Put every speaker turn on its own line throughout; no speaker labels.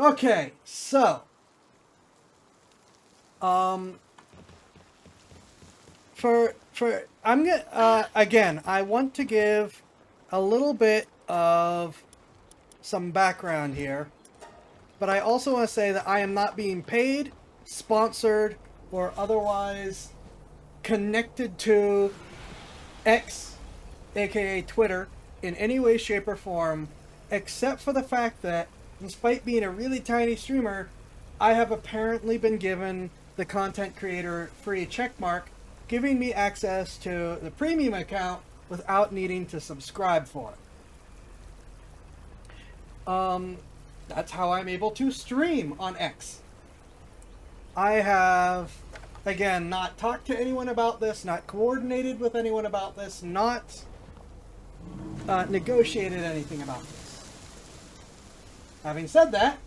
Okay, so um, for I'm gonna again, I want to give a little bit of some background here, but I also want to say that I am not being paid, sponsored, or otherwise connected to X, aka Twitter, in any way, shape, or form, except for the fact that, despite being a really tiny streamer, I have apparently been given the content creator free checkmark, giving me access to the premium account without needing to subscribe for it. That's how I'm able to stream on X. I have, again, not talked to anyone about this, not coordinated with anyone about this, not negotiated anything about this. Having said that,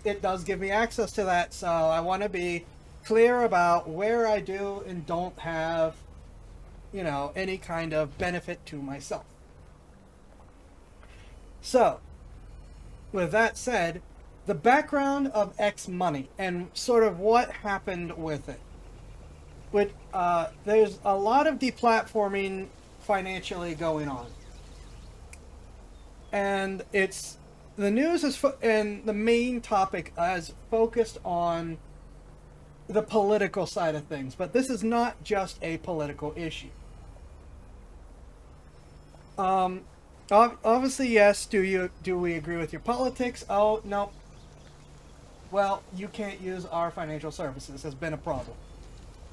it does give me access to that, so I want to be clear about where I do and don't have, any kind of benefit to myself. So, with that said, the background of X Money and sort of what happened with it. There's a lot of deplatforming financially going on. And the news and the main topic is focused on the political side of things, but this is not just a political issue. Obviously, yes. Do we agree with your politics? Oh no. Well, you can't use our financial services. Has been a problem.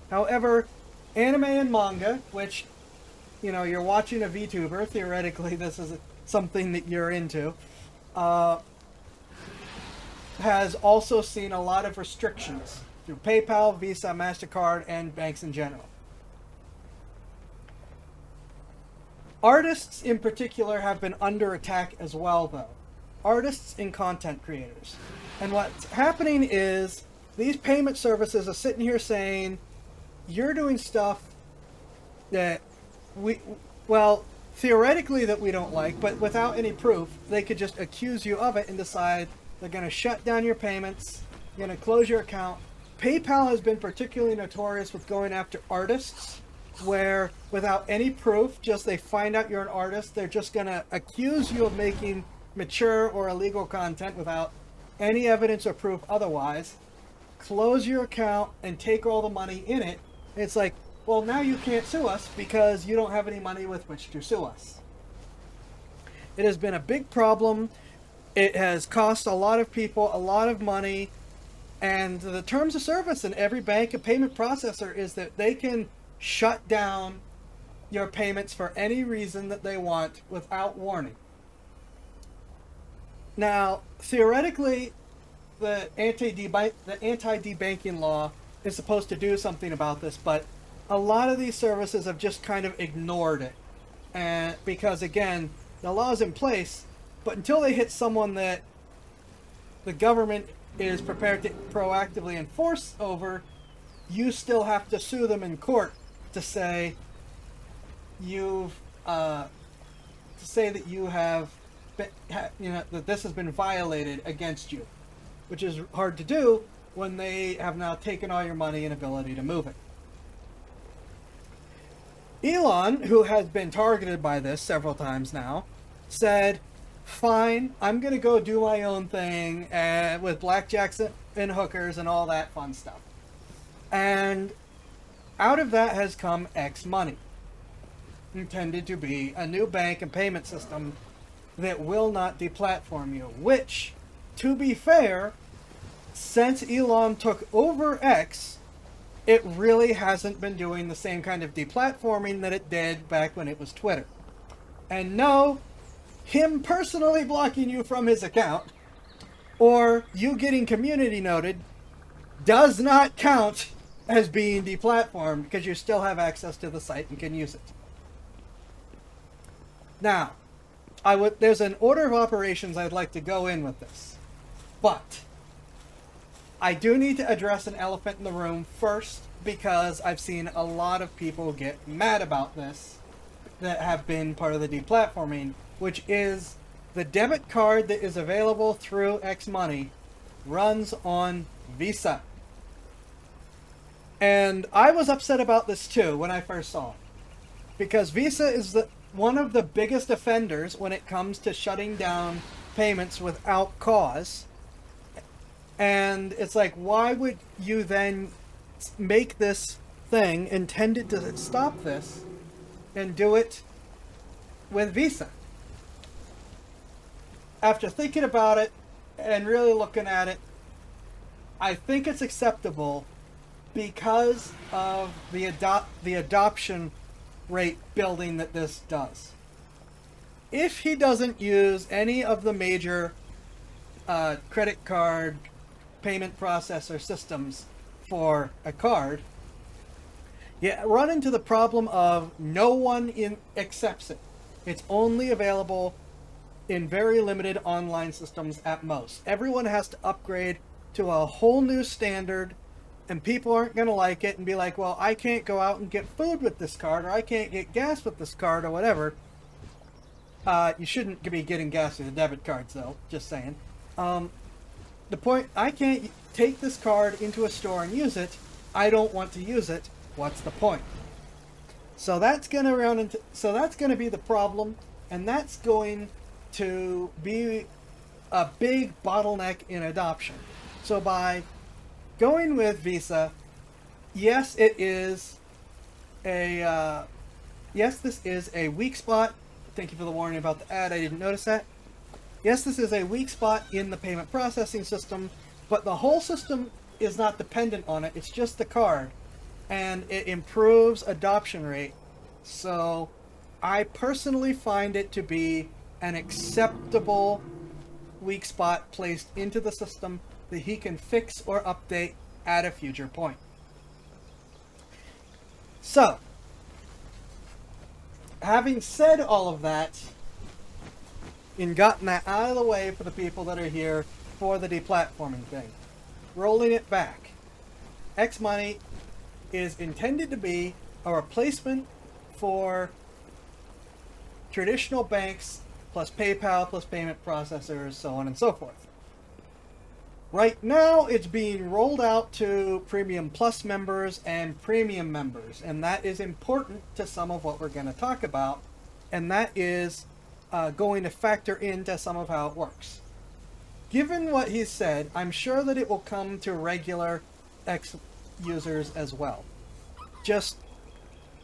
However, anime and manga, which you're watching a VTuber. Theoretically, this is something that you're into. Has also seen a lot of restrictions through PayPal, Visa, MasterCard, and banks in general. Artists in particular have been under attack as well, though. Artists and content creators. And what's happening is these payment services are sitting here saying, you're doing stuff that theoretically that we don't like, but without any proof, they could just accuse you of it and decide they're going to shut down your payments, going to close your account. PayPal has been particularly notorious with going after artists, where without any proof, just they find out you're an artist, they're just going to accuse you of making mature or illegal content without any evidence or proof otherwise, close your account and take all the money in it. It's like, well, now you can't sue us because you don't have any money with which to sue us. It has been a big problem. It has cost a lot of people a lot of money. And the terms of service in every bank and payment processor is that they can shut down your payments for any reason that they want without warning. Now, theoretically, the anti-debanking law is supposed to do something about this, but a lot of these services have just kind of ignored it. And because, again, the law is in place, but until they hit someone that the government is prepared to proactively enforce over, you still have to sue them in court to say that you have that this has been violated against you, which is hard to do when they have now taken all your money and ability to move it. Elon, who has been targeted by this several times now, said, fine, I'm going to go do my own thing with blackjacks and hookers and all that fun stuff. And out of that has come X Money, intended to be a new bank and payment system that will not deplatform you, which, to be fair, since Elon took over X, it really hasn't been doing the same kind of deplatforming that it did back when it was Twitter. And no, him personally blocking you from his account, or you getting community noted, does not count as being deplatformed because you still have access to the site and can use it. Now, there's an order of operations I'd like to go in with this, but I do need to address an elephant in the room first, because I've seen a lot of people get mad about this that have been part of the deplatforming, which is the debit card that is available through X Money runs on Visa. And I was upset about this too when I first saw it, because Visa is one of the biggest offenders when it comes to shutting down payments without cause. And it's like, why would you then make this thing intended to stop this and do it with Visa? After thinking about it and really looking at it, I think it's acceptable because of the adoption rate building that this does. If he doesn't use any of the major credit card payment processor systems for a card, you run into the problem of no one accepts it. It's only available in very limited online systems at most. Everyone has to upgrade to a whole new standard, and people aren't going to like it and be like, well, I can't go out and get food with this card, or I can't get gas with this card, or whatever. You shouldn't be getting gas with the debit cards, though, just saying. The point, I can't take this card into a store and use it. I don't want to use it. What's the point? So that's going to be the problem, and that's going to be a big bottleneck in adoption. So by going with Visa, yes, this is a weak spot. Thank you for the warning about the ad. I didn't notice that. Yes, this is a weak spot in the payment processing system, but the whole system is not dependent on it. It's just the card, and it improves adoption rate. So I personally find it to be an acceptable weak spot placed into the system that he can fix or update at a future point. So, having said all of that, and gotten that out of the way for the people that are here for the deplatforming thing, rolling it back, X Money is intended to be a replacement for traditional banks plus PayPal plus payment processors, so on and so forth. Right now, it's being rolled out to Premium Plus members and Premium members, and that is important to some of what we're going to talk about, and that is going to factor into some of how it works. Given what he said, I'm sure that it will come to regular X users as well, just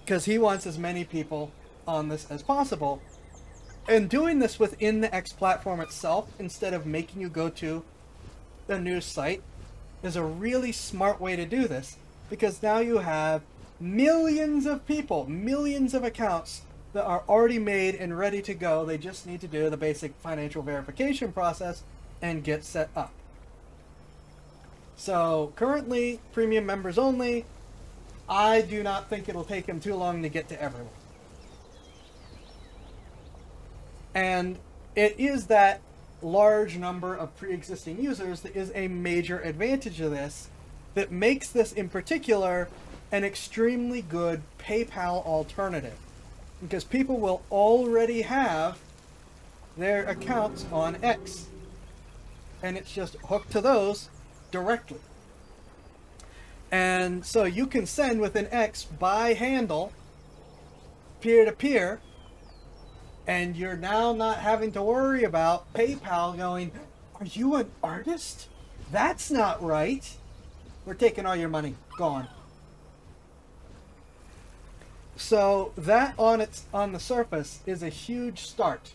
because he wants as many people on this as possible. And doing this within the X platform itself, instead of making you go to the news site, is a really smart way to do this, because now you have millions of people, millions of accounts that are already made and ready to go. They just need to do the basic financial verification process and get set up. So currently, premium members only. I do not think it'll take him too long to get to everyone. And it is that large number of pre-existing users that is a major advantage of this, that makes this in particular an extremely good PayPal alternative, because people will already have their accounts on X, and it's just hooked to those directly. And so you can send with an X by handle, peer-to-peer, and you're now not having to worry about PayPal going, are you an artist? That's not right. We're taking all your money. Gone. So that on the surface is a huge start.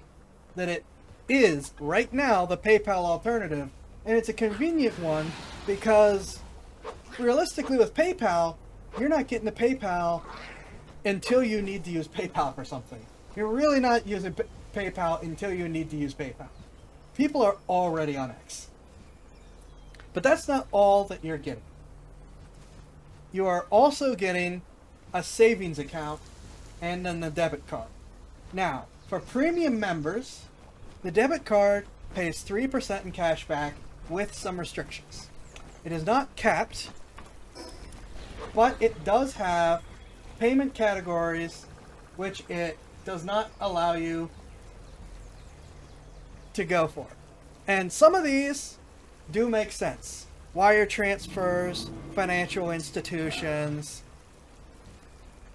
That it is right now the PayPal alternative, and it's a convenient one, because realistically with PayPal, you're not getting the PayPal until you need to use PayPal for something. You're really not using PayPal until you need to use PayPal. People are already on X. But that's not all that you're getting. You are also getting a savings account and then the debit card. Now, for premium members, the debit card pays 3% in cash back with some restrictions. It is not capped, but it does have payment categories which it does not allow you to go for. And some of these do make sense. Wire transfers, financial institutions,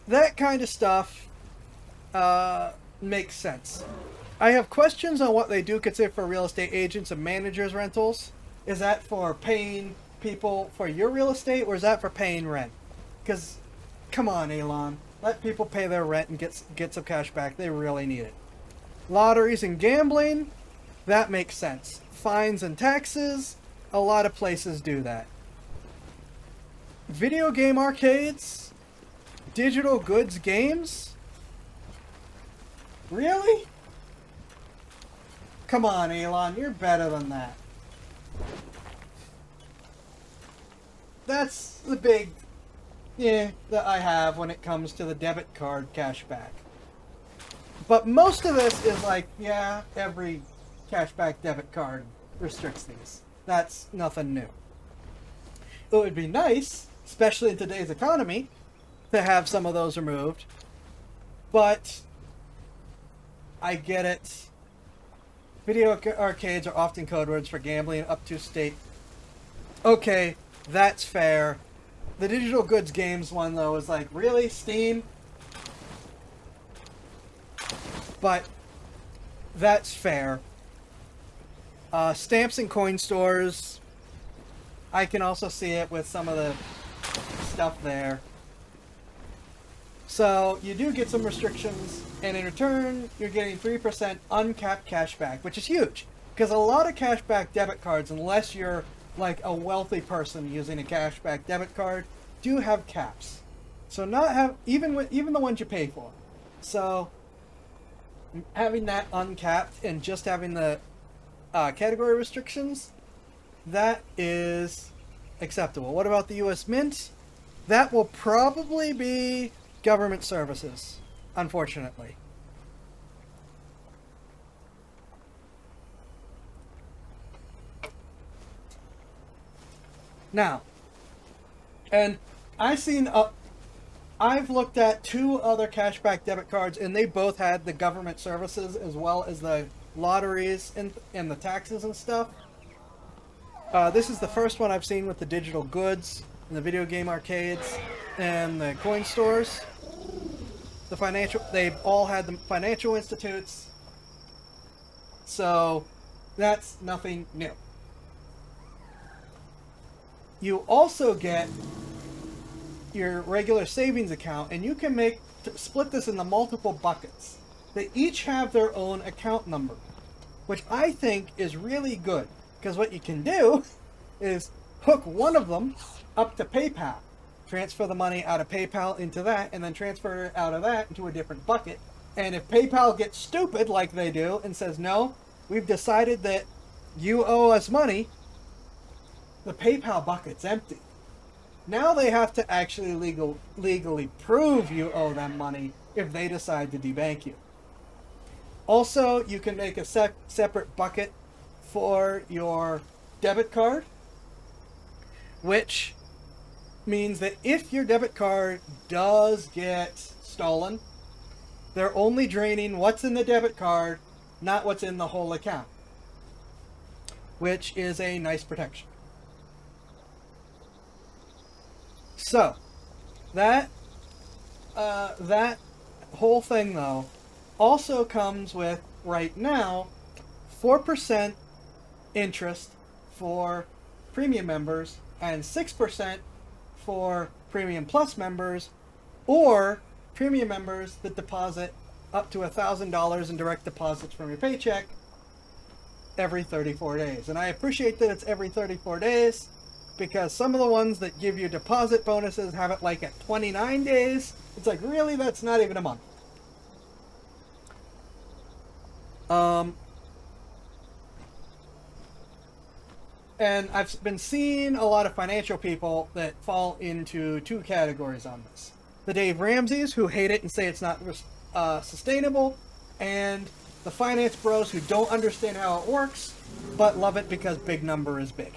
that kind of stuff makes sense. I have questions on what they do consider for real estate agents and managers rentals. Is that for paying people for your real estate, or is that for paying rent? Because, come on, Elon. Let people pay their rent and get some cash back. They really need it. Lotteries and gambling, that makes sense. Fines and taxes, a lot of places do that. Video game arcades, digital goods games? Really? Come on, Elon, you're better than that. That's the big that I have when it comes to the debit card cashback. But most of this is like, yeah, every cashback debit card restricts these. That's nothing new. It would be nice, especially in today's economy, to have some of those removed. But I get it. Video arcades are often code words for gambling up to state. Okay, that's fair. The digital goods games one, though, is like, really? Steam? But that's fair. Stamps and coin stores, I can also see it with some of the stuff there. So you do get some restrictions, and in return, you're getting 3% uncapped cashback, which is huge. Because a lot of cashback debit cards, unless you're like a wealthy person using a cashback debit card, do have caps. So not have even the ones you pay for. So having that uncapped and just having the category restrictions, that is acceptable. What about the U.S. Mint? That will probably be government services, unfortunately. Now, and I've looked at 2 other cashback debit cards, and they both had the government services as well as the lotteries and the taxes and stuff. This is the first one I've seen with the digital goods and the video game arcades and the coin stores. They've all had the financial institutes. So that's nothing new. You also get your regular savings account, and you can split this into multiple buckets. They each have their own account number, which I think is really good, because what you can do is hook one of them up to PayPal, transfer the money out of PayPal into that, and then transfer it out of that into a different bucket. And if PayPal gets stupid like they do and says, no, we've decided that you owe us money, the PayPal bucket's empty. Now they have to actually legally prove you owe them money if they decide to debank you. Also, you can make a separate bucket for your debit card, which means that if your debit card does get stolen, they're only draining what's in the debit card, not what's in the whole account, which is a nice protection. So, that whole thing, though, also comes with, right now, 4% interest for premium members and 6% for premium plus members, or premium members that deposit up to $1,000 in direct deposits from your paycheck every 34 days. And I appreciate that it's every 34 days, because some of the ones that give you deposit bonuses have it like at 29 days. It's like, really? That's not even a month. And I've been seeing a lot of financial people that fall into 2 categories on this. The Dave Ramseys, who hate it and say it's not sustainable, and the finance bros who don't understand how it works, but love it because big number is big.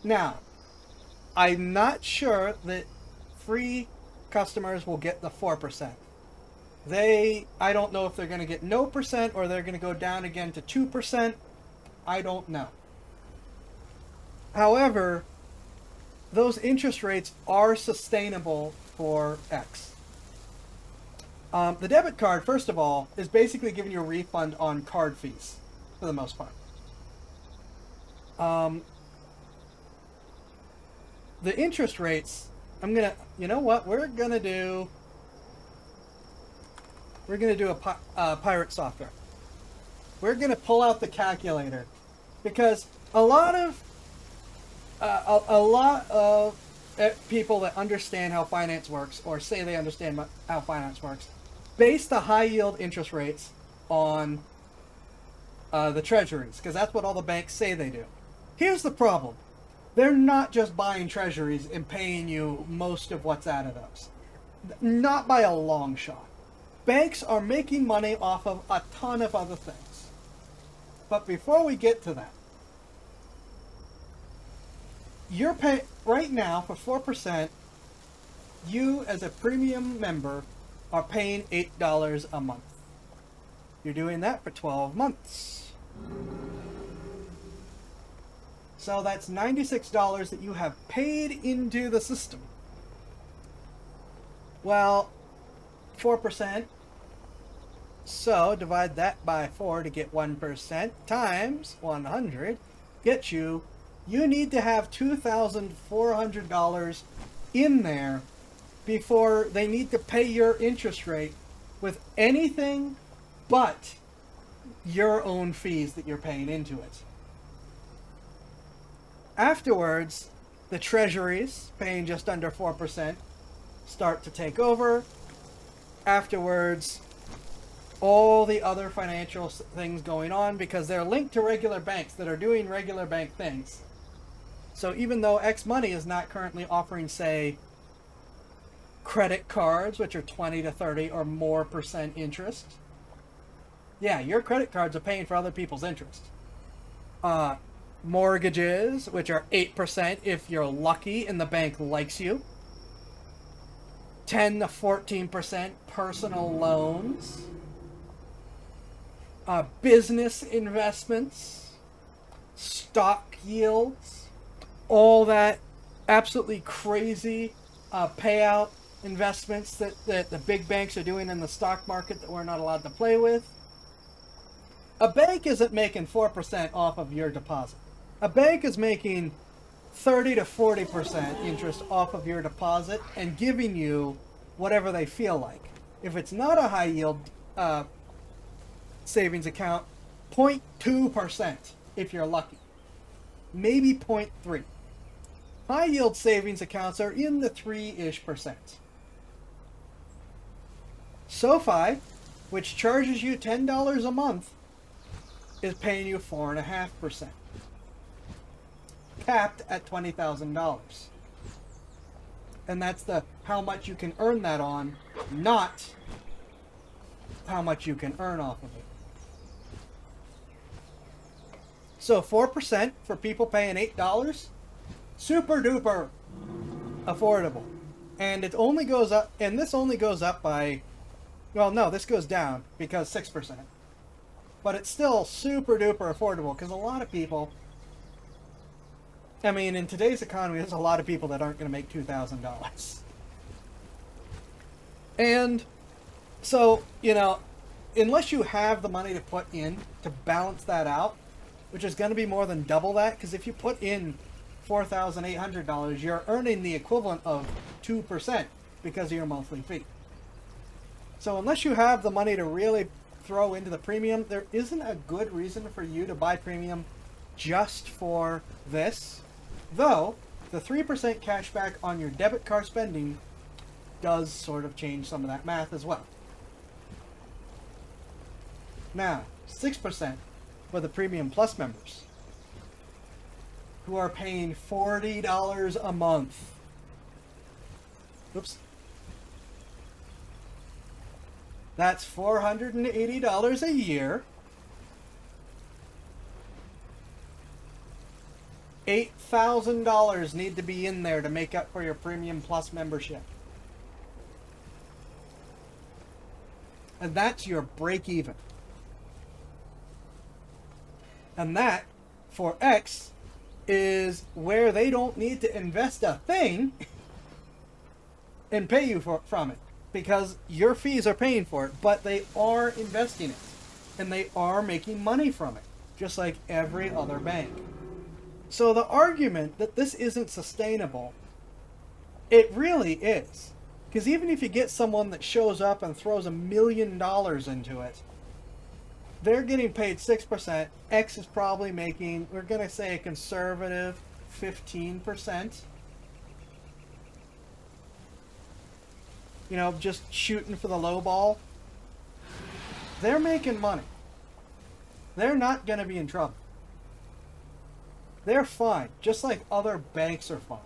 Now, I'm not sure that free customers will get the 4%. I don't know if they're going to get no percent or they're going to go down again to 2%. I don't know. However, those interest rates are sustainable for X. The debit card, first of all, is basically giving you a refund on card fees for the most part. The interest rates, you know what? We're gonna do a pirate software. We're gonna pull out the calculator because a lot of people that understand how finance works, or say they understand how finance works, base the high yield interest rates on the treasuries, because that's what all the banks say they do. Here's the problem. They're not just buying treasuries and paying you most of what's out of those. Not by a long shot. Banks are making money off of a ton of other things. But before we get to that, you're paying right now for 4%. You, as a premium member, are paying $8 a month. You're doing that for 12 months. So that's $96 that you have paid into the system. Well, 4%. So divide that by 4 to get 1% times 100 gets you. You need to have $2,400 in there before they need to pay your interest rate with anything but your own fees that you're paying into it. Afterwards, the treasuries, paying just under 4%, start to take over. Afterwards, all the other financial things going on, because they're linked to regular banks that are doing regular bank things. So even though X Money is not currently offering, say, credit cards, which are 20 to 30 or more % interest, yeah, your credit cards are paying for other people's interest. Mortgages, which are 8% if you're lucky and the bank likes you. 10 to 14% personal loans. Business investments. Stock yields. All that absolutely crazy payout investments that the big banks are doing in the stock market that we're not allowed to play with. A bank isn't making 4% off of your deposit. A bank is making 30 to 40% interest off of your deposit and giving you whatever they feel like. If it's not a high yield savings account, 0.2% if you're lucky. Maybe 0.3. High yield savings accounts are in the 3-ish%. SoFi, which charges you $10 a month, is paying you 4.5%. Capped at $20,000. And that's the how much you can earn that on, not how much you can earn off of it. So 4% for people paying $8, super duper affordable. And it only goes up, and this only goes up by, well, no, this goes down because 6%. But it's still super duper affordable because a lot of people, I mean, in today's economy, there's a lot of people that aren't going to make $2,000. And so, you know, unless you have the money to put in to balance that out, which is going to be more than double that, because if you put in $4,800, you're earning the equivalent of 2% because of your monthly fee. So unless you have the money to really throw into the premium, there isn't a good reason for you to buy premium just for this. Though, the 3% cash back on your debit card spending does sort of change some of that math as well. Now, 6% for the Premium Plus members, who are paying $40 a month. Oops. That's $480 a year. $8,000 need to be in there to make up for your Premium Plus membership. And that's your break even. And that, for X, is where they don't need to invest a thing and pay you from it, because your fees are paying for it, but they are investing it and they are making money from it, just like every other bank. So the argument that this isn't sustainable, it really is. Because even if you get someone that shows up and throws $1 million into it, they're getting paid 6%. X is probably making, we're going to say, a conservative 15%. You know, just shooting for the low ball. They're making money. They're not going to be in trouble. They're fine, just like other banks are fine.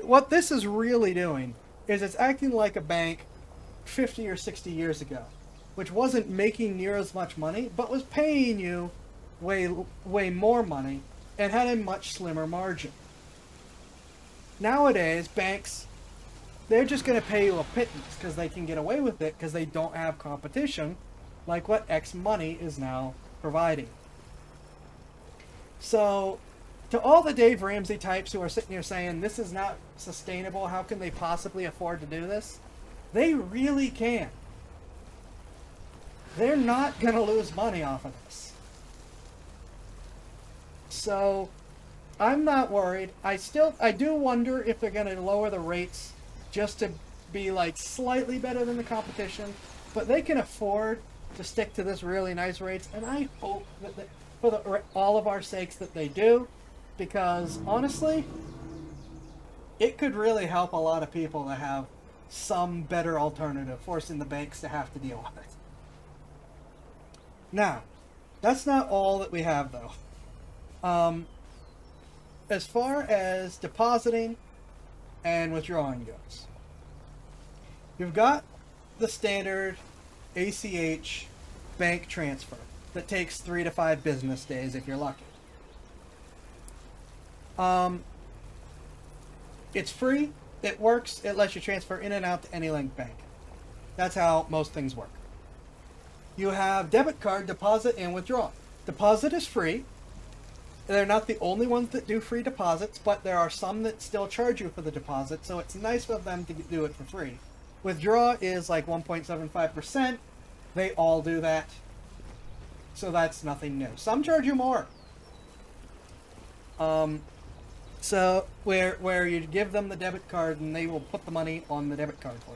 What this is really doing is it's acting like a bank 50 or 60 years ago, which wasn't making near as much money, but was paying you way more money and had a much slimmer margin. Nowadays, banks, they're just going to pay you a pittance because they can get away with it because they don't have competition like what X Money is now providing. So, to all the Dave Ramsey types who are sitting here saying this is not sustainable, how can they possibly afford to do this? They really can. They're not going to lose money off of this. So, I'm not worried. I do wonder if they're going to lower the rates just to be like slightly better than the competition, but they can afford to stick to this really nice rates, and I hope that for all of our sakes that they do, because honestly, it could really help a lot of people to have some better alternative, forcing the banks to have to deal with it. Now, that's not all that we have though. As far as depositing and withdrawing goes, you've got the standard ACH bank transfer that takes 3 to 5 business days if you're lucky. It's free, it works, it lets you transfer in and out to any linked bank. That's how most things work. You have debit card deposit and withdraw. Deposit is free. They're not the only ones that do free deposits, but there are some that still charge you for the deposit, so it's nice of them to do it for free. Withdraw is like 1.75%. They all do that. So that's nothing new. Some charge you more. So where you give them the debit card and they will put the money on the debit card for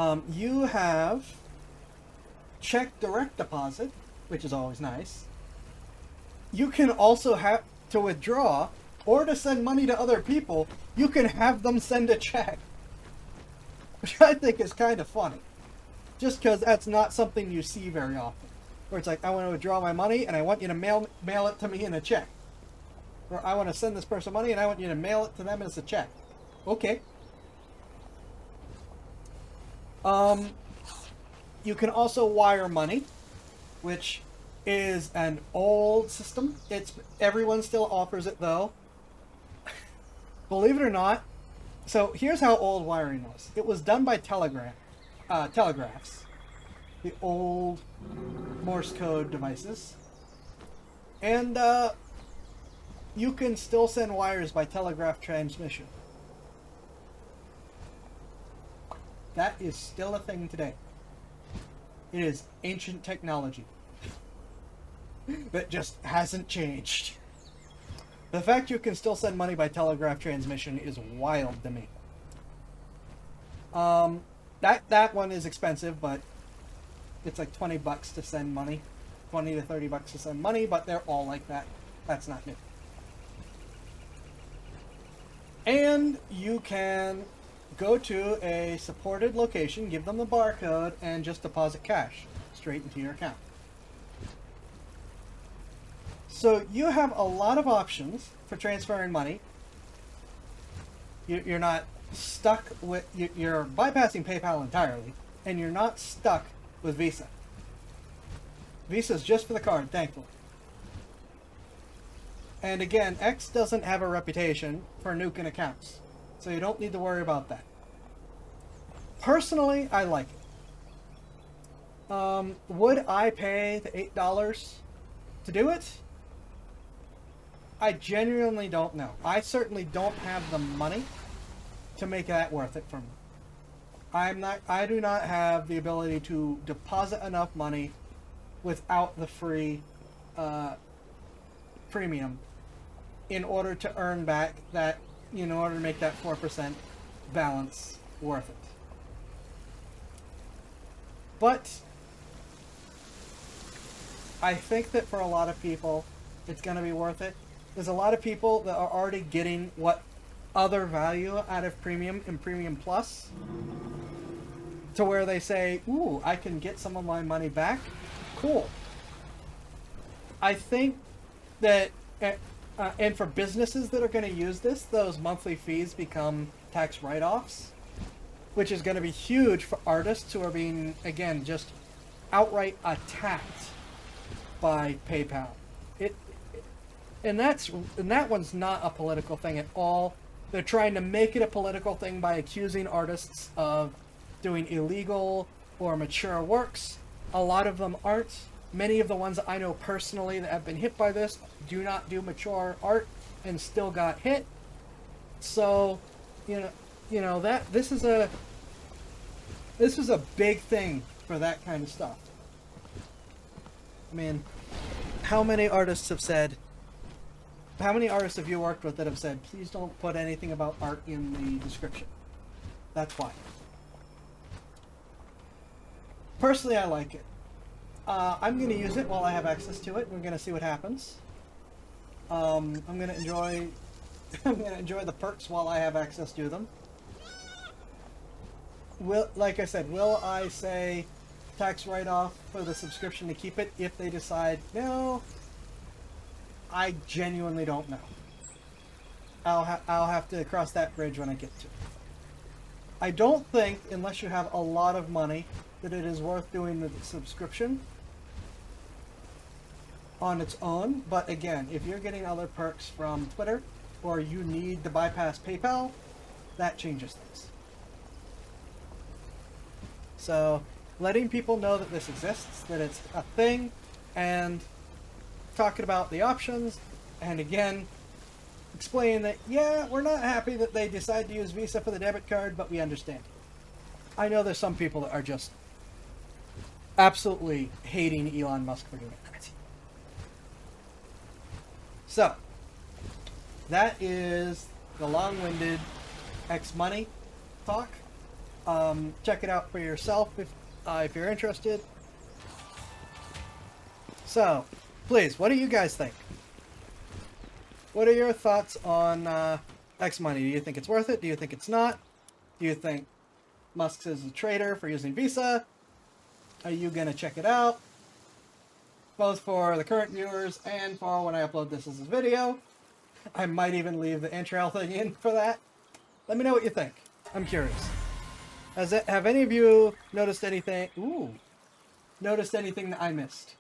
you. You have check direct deposit, which is always nice. You can also have to withdraw or to send money to other people. You can have them send a check, which I think is kind of funny, just because that's not something you see very often. Where it's like, I want to withdraw my money and I want you to mail it to me in a check. Or I want to send this person money and I want you to mail it to them as a check. Okay. You can also wire money, which is an old system. Everyone still offers it though. Believe it or not. So here's how old wiring was. It was done by telegraphs. The old Morse code devices. And you can still send wires by telegraph transmission. That is still a thing today. It is ancient technology that just hasn't changed. The fact you can still send money by telegraph transmission is wild to me. That one is expensive, but it's like $20 to send money, $20 to $30 to send money, but they're all like that. That's not new. And you can go to a supported location, give them the barcode, and just deposit cash straight into your account. So you have a lot of options for transferring money. You're not stuck with, you're bypassing PayPal entirely, and you're not stuck with Visa. Visa's just for the card, thankfully. And again, X doesn't have a reputation for nuking accounts, so you don't need to worry about that. Personally, I like it. Would I pay the $8 to do it? I genuinely don't know. I certainly don't have the money to make that worth it for me. I do not have the ability to deposit enough money without the free premium in order to earn back that, in order to make that 4% balance worth it. But I think that for a lot of people, it's going to be worth it. There's a lot of people that are already getting what other value out of Premium and Premium Plus, to where they say, ooh, I can get some of my money back. Cool. I think that, and for businesses that are going to use this, those monthly fees become tax write-offs, which is going to be huge for artists who are being, again, just outright attacked by PayPal. And that one's not a political thing at all. They're trying to make it a political thing by accusing artists of doing illegal or mature works. A lot of them aren't. Many of the ones that I know personally that have been hit by this do not do mature art and still got hit. So, that this is a big thing for that kind of stuff. I mean, how many artists have you worked with that have said, please don't put anything about art in the description? That's why. Personally, I like it. I'm going to use it while I have access to it. We're going to see what happens. I'm going to enjoy the perks while I have access to them. Like I said, will I say tax write-off for the subscription to keep it if they decide no? I genuinely don't know. I'll have to cross that bridge when I get to it. I don't think, unless you have a lot of money, that it is worth doing the subscription on its own. But again, if you're getting other perks from Twitter, or you need to bypass PayPal, that changes things. So, letting people know that this exists, that it's a thing, and talking about the options, and again, explain that, yeah, we're not happy that they decide to use Visa for the debit card, but we understand. I know there's some people that are just absolutely hating Elon Musk for doing that. So, that is the long-winded X Money talk. Check it out for yourself if you're interested. So, please, what do you guys think? What are your thoughts on X Money? Do you think it's worth it? Do you think it's not? Do you think Musk is a traitor for using Visa? Are you going to check it out? Both for the current viewers and for when I upload this as a video. I might even leave the intro thing in for that. Let me know what you think. I'm curious. Have any of you noticed anything? Noticed anything that I missed?